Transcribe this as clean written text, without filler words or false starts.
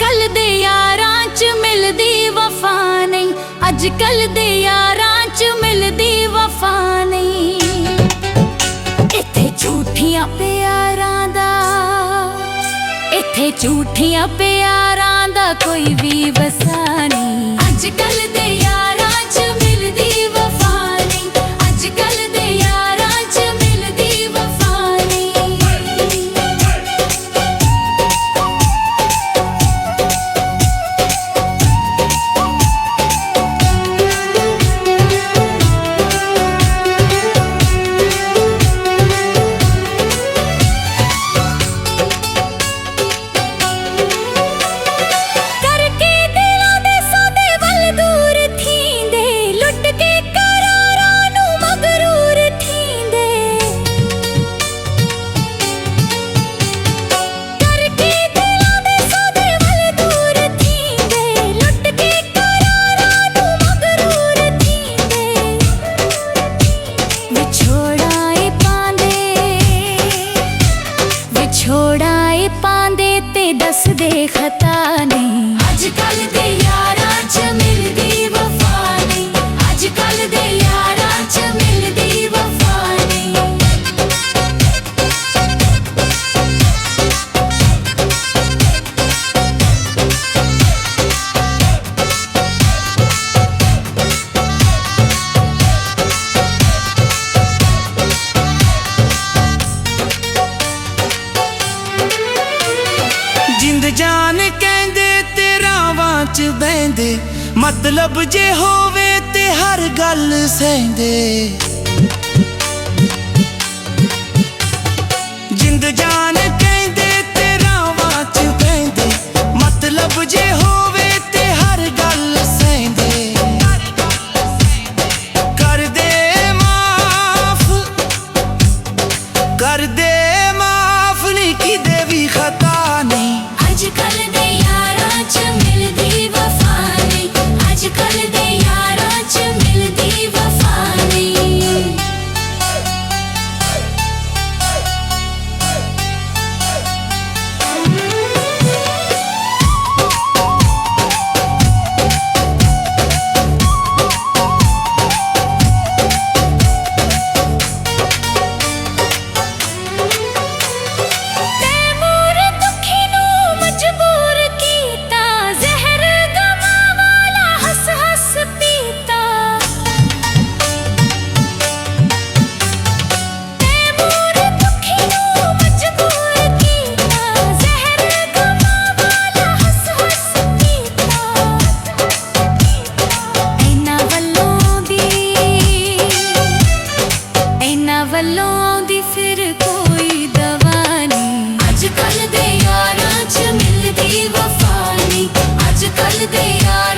कल दे यारां च मिलदी वफा नहीं, अजकल दे यारां च मिलदी वफा नहीं। इत्थे झूठियां प्यारां दा, इत्थे झूठियां प्यारां दा कोई भी वसा नहीं। अजकल दे यारां च मिलदी वफा नहीं, अजकल दे यारां च मिलदी वफा नहीं। छोड़ाए पांदे ते दस दे खता नहीं। अजकल दे यारां च मिलदी वफा नहीं, अजकल दे यारां च मिलदी वफा नहीं। जिंद जान कहंदे ते रावां च बहिंदे, मतलब जे होवे ते हर गल सहिंदे। जिंद जान कहंदे ते रावां च बहिंदे, मतलब जे होवे ते हर गल सहिंदे। कर दे माफ, कर दे माफ नहीं किदे भी खता नहीं। अजकल दे यारां च मिलदी वफा नहीं, अजकल दे यारां च मिलदी वफा नहीं। वल्लों आउंदी फिर कोई दवा नहीं। अजकल दे यारां च मिलदी वफा नहीं, अजकल दे यारां